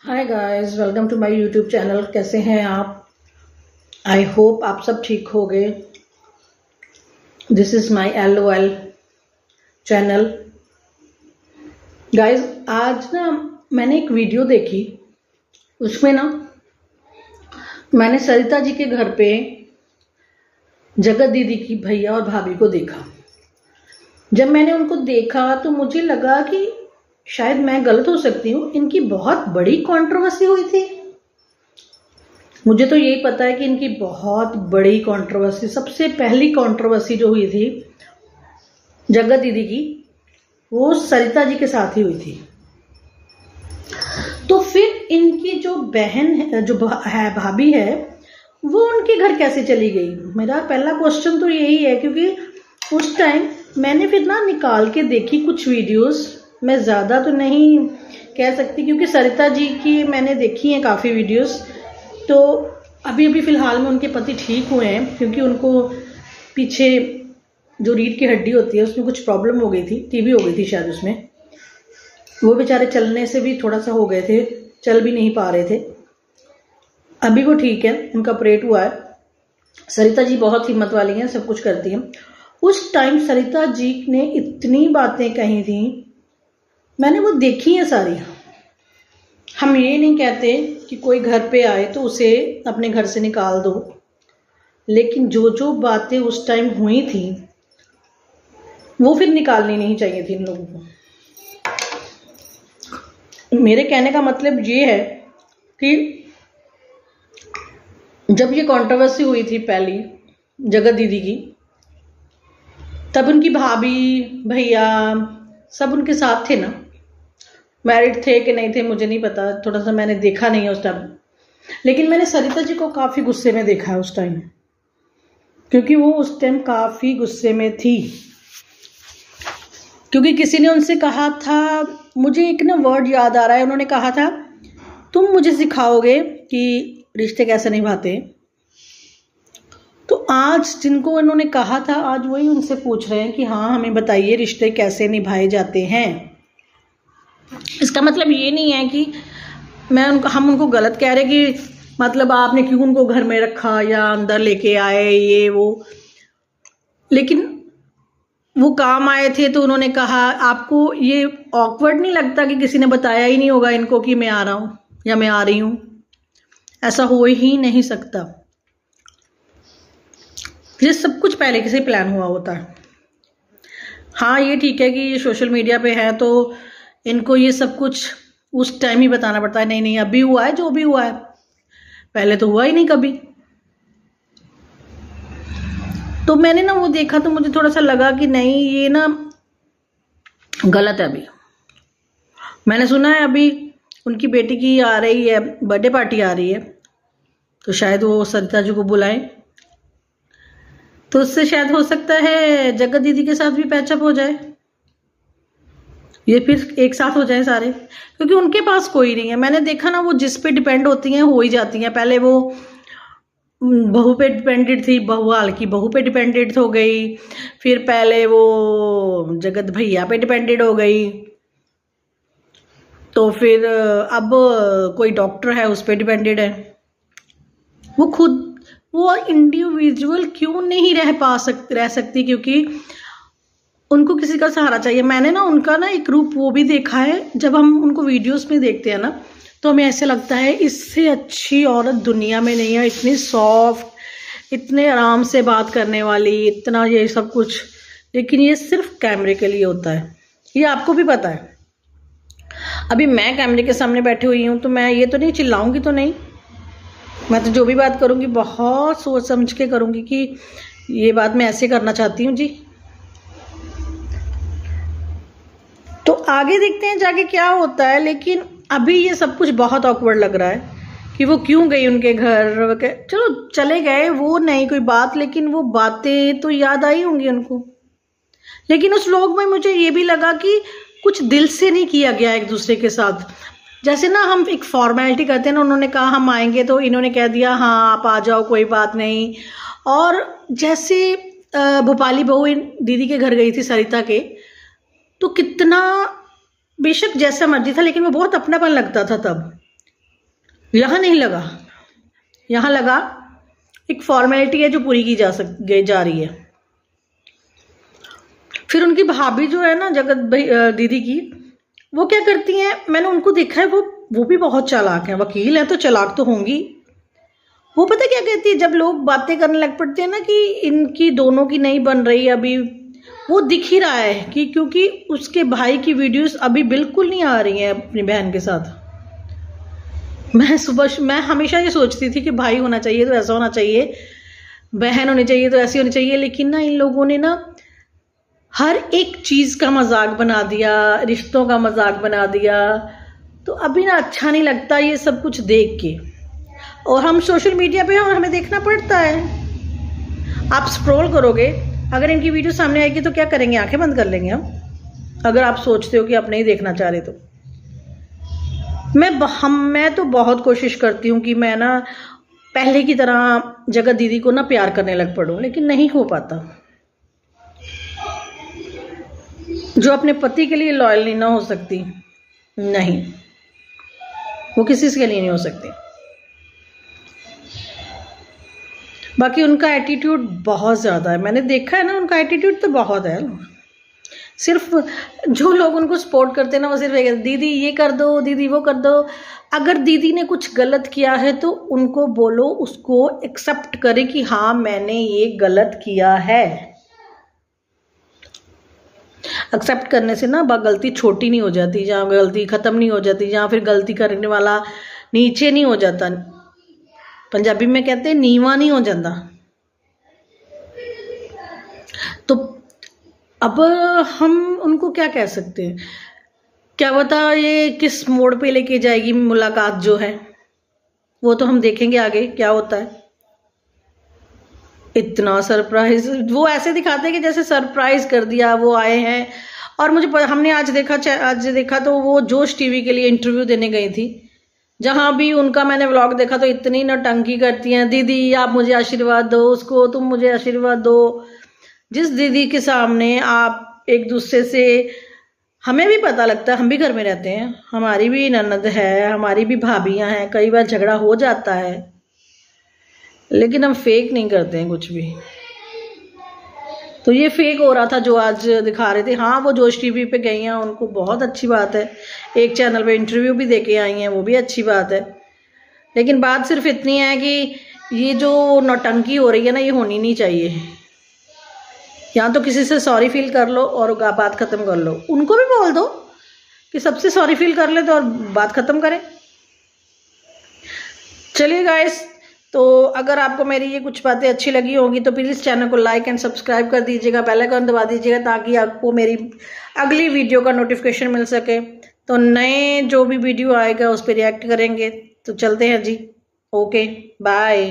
Hi guys, welcome to my YouTube channel. कैसे हैं आप? आई होप आप सब ठीक हो गए। This is my LOL channel. Guys, आज ना मैंने एक वीडियो देखी। उसमें ना मैंने सरिता जी के घर पे जगत दीदी की भैया और भाभी को देखा। जब मैंने उनको देखा तो मुझे लगा कि शायद मैं गलत हो सकती हूँ, इनकी बहुत बड़ी कंट्रोवर्सी हुई थी। मुझे तो यही पता है कि इनकी बहुत बड़ी कंट्रोवर्सी, सबसे पहली कंट्रोवर्सी जो हुई थी जगत दीदी की, वो सरिता जी के साथ ही हुई थी। तो फिर इनकी जो बहन है, जो है भाभी है, वो उनके घर कैसे चली गई? मेरा पहला क्वेश्चन तो यही है, क्योंकि उस टाइम मैंने फिर ना निकाल के देखी कुछ वीडियोस। मैं ज़्यादा तो नहीं कह सकती क्योंकि सरिता जी की मैंने देखी हैं काफ़ी वीडियोस। तो अभी अभी फ़िलहाल में उनके पति ठीक हुए हैं, क्योंकि उनको पीछे जो रीढ़ की हड्डी होती है उसमें कुछ प्रॉब्लम हो गई थी, टीबी हो गई थी शायद उसमें। वो बेचारे चलने से भी थोड़ा सा हो गए थे, चल भी नहीं पा रहे थे। अभी वो ठीक है, उनका ऑपरेट हुआ है। सरिता जी बहुत हिम्मत वाली हैं, सब कुछ करती हैं। उस टाइम सरिता जी ने इतनी बातें कही थी, मैंने वो देखी हैं सारी। हम ये नहीं कहते कि कोई घर पे आए तो उसे अपने घर से निकाल दो, लेकिन जो जो बातें उस टाइम हुई थी वो फिर निकालनी नहीं चाहिए थी इन लोगों को। मेरे कहने का मतलब ये है कि जब ये कंट्रोवर्सी हुई थी पहली जगत दीदी की, तब उनकी भाभी भैया सब उनके साथ थे ना। मैरिड थे कि नहीं थे मुझे नहीं पता, थोड़ा सा मैंने देखा नहीं है उस टाइम। लेकिन मैंने सरिता जी को काफ़ी गुस्से में देखा है उस टाइम, क्योंकि वो उस टाइम काफ़ी गुस्से में थी। क्योंकि किसी ने उनसे कहा था, मुझे एक ना वर्ड याद आ रहा है, उन्होंने कहा था तुम मुझे सिखाओगे कि रिश्ते कैसे निभाते। तो आज जिनको उन्होंने कहा था, आज वही उनसे पूछ रहे हैं कि हाँ हमें बताइए रिश्ते कैसे निभाए जाते हैं। इसका मतलब ये नहीं है कि हम उनको गलत कह रहे कि मतलब आपने क्यों उनको घर में रखा या अंदर लेके आए ये वो। लेकिन वो काम आए थे तो उन्होंने कहा, आपको ये ऑकवर्ड नहीं लगता कि किसी ने बताया ही नहीं होगा इनको कि मैं आ रहा हूँ या मैं आ रही हूँ? ऐसा हो ही नहीं सकता। ये सब कुछ पहले से प्लान हुआ होता है। हाँ ये ठीक है कि ये सोशल मीडिया पे है तो इनको ये सब कुछ उस टाइम ही बताना पड़ता है। नहीं नहीं, अभी हुआ है जो भी हुआ है, पहले तो हुआ ही नहीं कभी। तो मैंने ना वो देखा तो मुझे थोड़ा सा लगा कि नहीं ये ना गलत है। अभी मैंने सुना है अभी उनकी बेटी की आ रही है, बर्थडे पार्टी आ रही है, तो शायद वो सरिता जी को बुलाएं, तो उससे शायद हो सकता है जगत दीदी के साथ भी पैचअप हो जाए, ये फिर एक साथ हो जाए सारे। क्योंकि उनके पास कोई नहीं है, मैंने देखा ना वो जिस पे डिपेंड होती हैं हो ही जाती हैं। पहले वो बहू पे डिपेंडेड थी, बहुआल की बहू पे डिपेंडेड हो गई, फिर पहले वो जगत भैया पे डिपेंडेड हो गई, तो फिर अब कोई डॉक्टर है उस पर डिपेंडेड है। वो इंडिविजुअल क्यों नहीं रह सकती? क्योंकि उनको किसी का सहारा चाहिए। मैंने ना उनका ना एक रूप वो भी देखा है, जब हम उनको वीडियोस में देखते हैं ना तो हमें ऐसे लगता है इससे अच्छी औरत दुनिया में नहीं है। इतनी सॉफ्ट, इतने आराम से बात करने वाली, इतना ये सब कुछ। लेकिन ये सिर्फ कैमरे के लिए होता है, ये आपको भी पता है। अभी मैं कैमरे के सामने बैठी हुई हूँ तो मैं ये तो नहीं चिल्लाऊंगी तो नहीं, मैं तो जो भी बात करूँगी बहुत सोच समझ के करूँगी कि ये बात मैं ऐसे करना चाहती हूँ जी। तो आगे देखते हैं जाके क्या होता है। लेकिन अभी ये सब कुछ बहुत ऑकवर्ड लग रहा है कि वो क्यों गई उनके घर। चलो चले गए वो नहीं कोई बात, लेकिन वो बातें तो याद आई होंगी उनको। लेकिन उस व्लॉग में मुझे ये भी लगा कि कुछ दिल से नहीं किया गया एक दूसरे के साथ। जैसे ना हम एक फॉर्मेलिटी करते हैं ना, उन्होंने कहा हम आएंगे तो इन्होंने कह दिया हाँ आप आ जाओ कोई बात नहीं। और जैसे भोपाली बहू दीदी के घर गई थी सरिता के, तो कितना, बेशक जैसा मर्जी था लेकिन वो बहुत अपनापन लगता था तब। यहाँ नहीं लगा, यहाँ लगा एक फॉर्मेलिटी है जो पूरी की जा रही है। फिर उनकी भाभी जो है ना जगत भाई दीदी की, वो क्या करती हैं, मैंने उनको देखा है, वो भी बहुत चालाक हैं, वकील हैं तो चालाक तो होंगी। वो पता क्या कहती है, जब लोग बातें करने लग पड़ते हैं ना कि इनकी दोनों की नहीं बन रही अभी, वो दिख ही रहा है कि क्योंकि उसके भाई की वीडियोस अभी बिल्कुल नहीं आ रही हैं अपनी बहन के साथ। मैं हमेशा ये सोचती थी कि भाई होना चाहिए तो ऐसा होना चाहिए, बहन होनी चाहिए तो ऐसी होनी चाहिए, लेकिन ना इन लोगों ने ना हर एक चीज़ का मजाक बना दिया, रिश्तों का मजाक बना दिया। तो अभी ना अच्छा नहीं लगता ये सब कुछ देख के। और हम सोशल मीडिया पे हैं और हमें देखना पड़ता है। आप स्क्रॉल करोगे, अगर इनकी वीडियो सामने आएगी तो क्या करेंगे, आंखें बंद कर लेंगे हम, अगर आप सोचते हो कि आप नहीं देखना चाह रहे तो। मैं तो बहुत कोशिश करती हूँ कि मैं ना पहले की तरह जगत दीदी को ना प्यार करने लग पड़ूँ, लेकिन नहीं हो पाता। जो अपने पति के लिए लॉयल नहीं ना हो सकती, नहीं, वो किसी के लिए नहीं हो सकती। बाकी उनका एटीट्यूड बहुत ज़्यादा है, मैंने देखा है ना, उनका एटीट्यूड तो बहुत है। सिर्फ जो लोग उनको सपोर्ट करते हैं ना, वो सिर्फ दीदी ये कर दो, दीदी वो कर दो। अगर दीदी ने कुछ गलत किया है तो उनको बोलो, उसको एक्सेप्ट करे कि हाँ मैंने ये गलत किया है। एक्सेप्ट करने से ना गलती छोटी नहीं हो जाती, जहाँ गलती ख़त्म नहीं हो जाती, जहाँ फिर गलती करने वाला नीचे नहीं हो जाता, पंजाबी में कहते हैं नीवा नहीं हो जाता। तो अब हम उनको क्या कह सकते हैं, क्या पता ये किस मोड़ पे लेके जाएगी मुलाकात जो है, वो तो हम देखेंगे आगे क्या होता है। इतना सरप्राइज वो ऐसे दिखाते हैं कि जैसे सरप्राइज कर दिया, वो आए हैं। और हमने आज देखा तो वो जोश टीवी के लिए इंटरव्यू देने गई थी, जहां भी उनका मैंने व्लॉग देखा तो इतनी नौटंकी करती हैं, दीदी आप मुझे आशीर्वाद दो, उसको तुम मुझे आशीर्वाद दो। जिस दीदी के सामने आप एक दूसरे से, हमें भी पता लगता है, हम भी घर में रहते हैं, हमारी भी ननद है, हमारी भी भाभियां हैं, कई बार झगड़ा हो जाता है, लेकिन हम फेक नहीं करते हैं कुछ भी। तो ये फेक हो रहा था जो आज दिखा रहे थे। हाँ वो जोश टीवी पे गई हैं, उनको बहुत अच्छी बात है, एक चैनल पे इंटरव्यू भी देके आई हैं, वो भी अच्छी बात है। लेकिन बात सिर्फ इतनी है कि ये जो नौटंकी हो रही है ना, ये होनी नहीं चाहिए। या तो किसी से सॉरी फील कर लो और बात ख़त्म कर लो, उनको भी बोल दो कि सबसे सॉरी फील कर ले तो और बात ख़त्म करें। चलिए गाइस, तो अगर आपको मेरी ये कुछ बातें अच्छी लगी होगी तो प्लीज़ चैनल को लाइक एंड सब्सक्राइब कर दीजिएगा, बेल आइकन दबा दीजिएगा ताकि आपको मेरी अगली वीडियो का नोटिफिकेशन मिल सके। तो नए जो भी वीडियो आएगा उस पर रिएक्ट करेंगे। तो चलते हैं जी, ओके बाय।